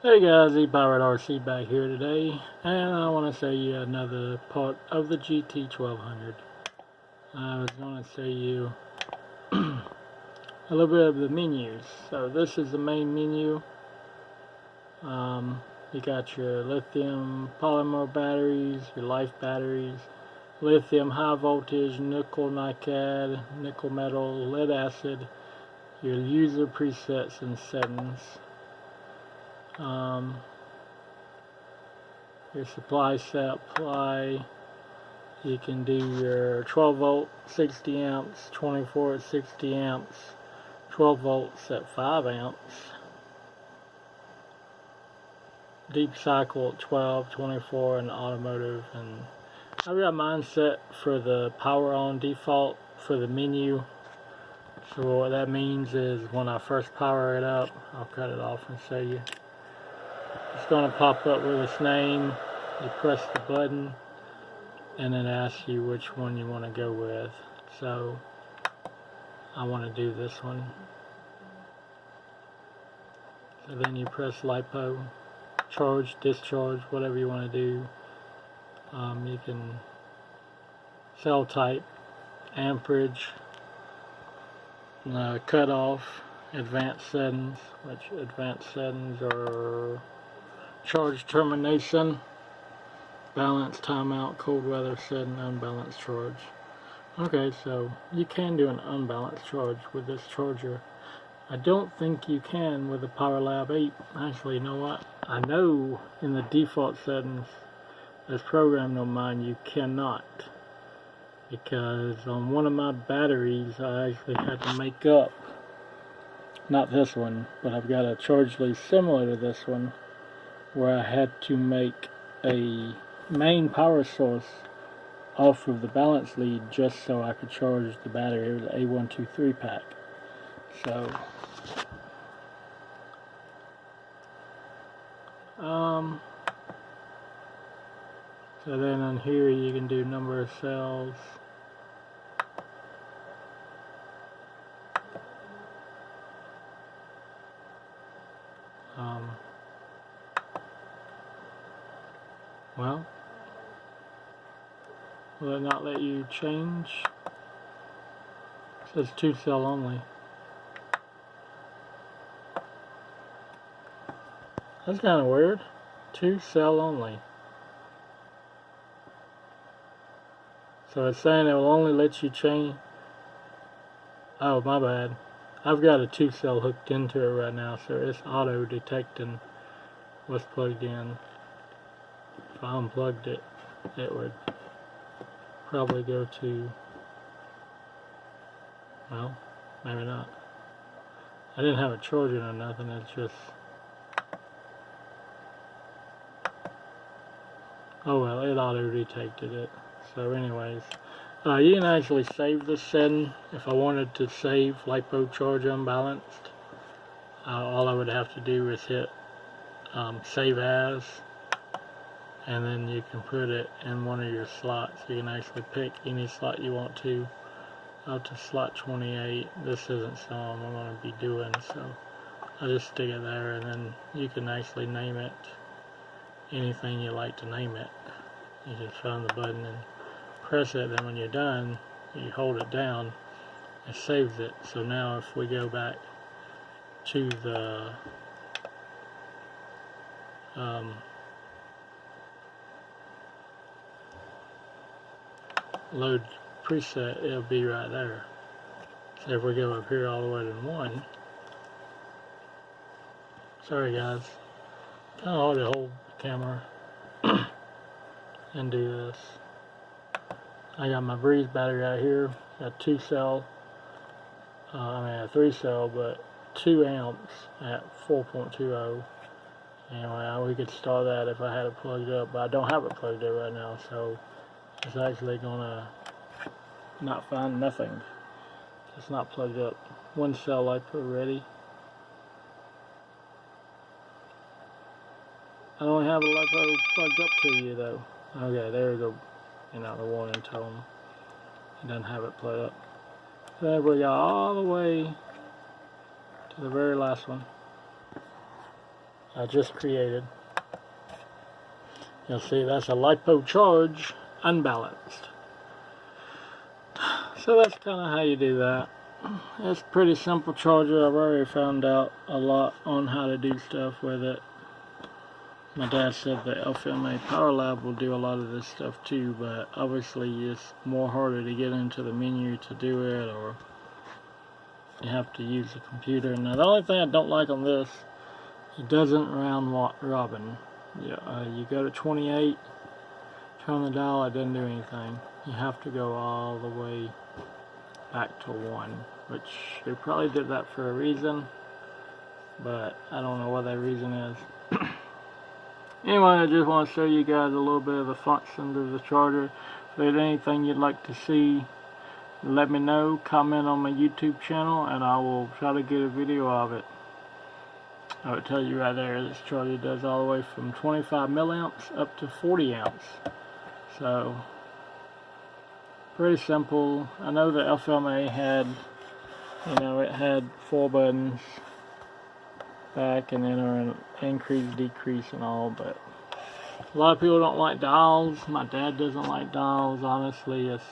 Hey guys, E-Powered RC back here today, and I want to show you another part of the GT1200. I was going to show you a little bit of the menus. So this is the main menu. You got your lithium polymer batteries, your life batteries, lithium high voltage, nickel NiCad, nickel metal, lead acid, your user presets and settings. Your supply you can do your 12 volt 60 amps, 24 at 60 amps, 12 volts at 5 amps, deep cycle at 12, 24, and automotive. And I've got mine set for the power on default for the menu. So what that means is when I first power it up, I'll cut it off and show you. It's going to pop up with its name. You press the button and then asks you which one you want to go with. So I want to do this one. So then you press LiPo, charge, discharge, whatever you want to do. You can cell type, amperage, cutoff, advanced settings, which advanced settings are charge termination, balance, timeout, cold weather setting, unbalanced charge. Okay, so you can do an unbalanced charge with this charger. I don't think you can with the PowerLab 8. Actually, you know what? I know in the default settings as programmed on mine you cannot, because on one of my batteries I actually had to make up, not this one, but I've got a charge lead similar to this one, where I had to make a main power source off of the balance lead just so I could charge the battery. It was an A123 pack. So so then on here you can do number of cells, well, will it not let you change? It says 2 cell only. That's kind of weird. 2 cell only. So it's saying it will only let you change. Oh, my bad. I've got a 2 cell hooked into it right now, so it's auto detecting what's plugged in. If I unplugged it, it would probably go to, well, maybe not. I didn't have it charging or nothing, it's just, oh well, it auto detected it. So anyways, you can actually save this setting. If I wanted to save LiPo charge unbalanced, all I would have to do is hit save as, and then you can put it in one of your slots. You can actually pick any slot you want to, up to slot 28. This isn't something I'm going to be doing, so I'll just stick it there, and then you can actually name it anything you like to name it. You just find the button and press it, then when you're done, you hold it down, it saves it. So now if we go back to the load preset, it'll be right there. So if we go up here all the way to 1, sorry guys, kind of hard to hold the camera and do this. I got my Breeze battery out here, got 2 cell, a 3 cell, but 2 amps at 4.20. Anyway, we could start that if I had it plugged up, but I don't have it plugged up right now, so it's actually gonna not find nothing. It's not plugged up. 1 cell LiPo ready. I don't have a LiPo plugged up to you though. Okay, there we go. The warning tone. It doesn't have it plugged up. Then we got all the way to the very last one. I just created. You'll see that's a LiPo charge, unbalanced. So that's kind of how you do that. It's a pretty simple charger. I've already found out a lot on how to do stuff with it. My dad said the LFMA Power Lab will do a lot of this stuff too, but obviously it's more harder to get into the menu to do it, or you have to use the computer. Now the only thing I don't like on this, it doesn't round robin. You go to 28, turn the dial, it doesn't do anything. You have to go all the way back to 1, which they probably did that for a reason, but I don't know what that reason is. Anyway, I just want to show you guys a little bit of the functions of the charger. If there's anything you'd like to see, let me know. Comment on my YouTube channel and I will try to get a video of it. I would tell you right there, this charger does all the way from 25 milliamps up to 40 amps. So, pretty simple. I know the LFMA had, it had 4 buttons. Back and enter, increase, decrease, and all, but a lot of people don't like dials. My dad doesn't like dials. Honestly, it's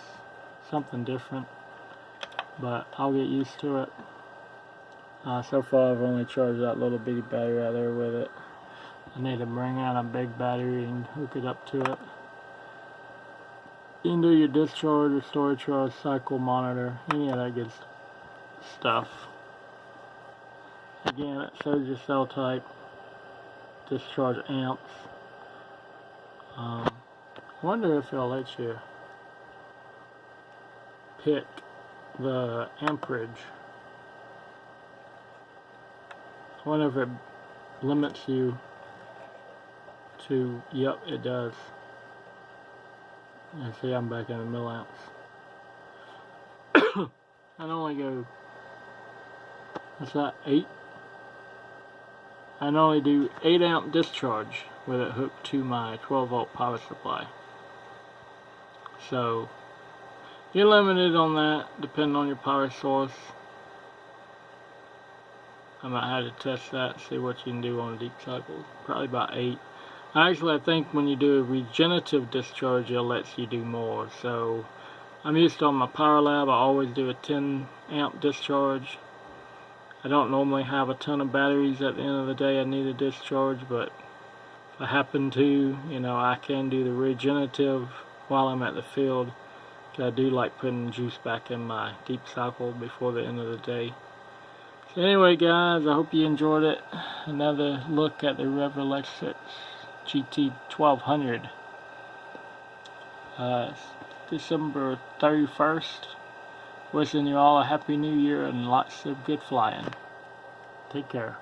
something different, but I'll get used to it. So far, I've only charged that little bitty battery right there with it. I need to bring out a big battery and hook it up to it. You can do your discharge, or storage charge, cycle monitor, any of that good stuff. Again, it shows your cell type, discharge amps. I wonder if it'll let you pick the amperage. I wonder if it limits you to, yep, it does. You see, I'm back in the milliamps. I only go, what's that, 8? I can only do 8 amp discharge with it hooked to my 12 volt power supply. So you're limited on that depending on your power source. I might have to test that, see what you can do on a deep cycle. Probably about 8. Actually, I think when you do a regenerative discharge, it lets you do more. So I'm used to, on my Power Lab, I always do a 10 amp discharge. I don't normally have a ton of batteries at the end of the day I need a discharge, but if I happen to, I can do the regenerative while I'm at the field. I do like putting juice back in my deep cycle before the end of the day. So anyway guys, I hope you enjoyed it. Another look at the Revelexus GT1200. December 31st. Wishing you all a happy new year and lots of good flying. Take care.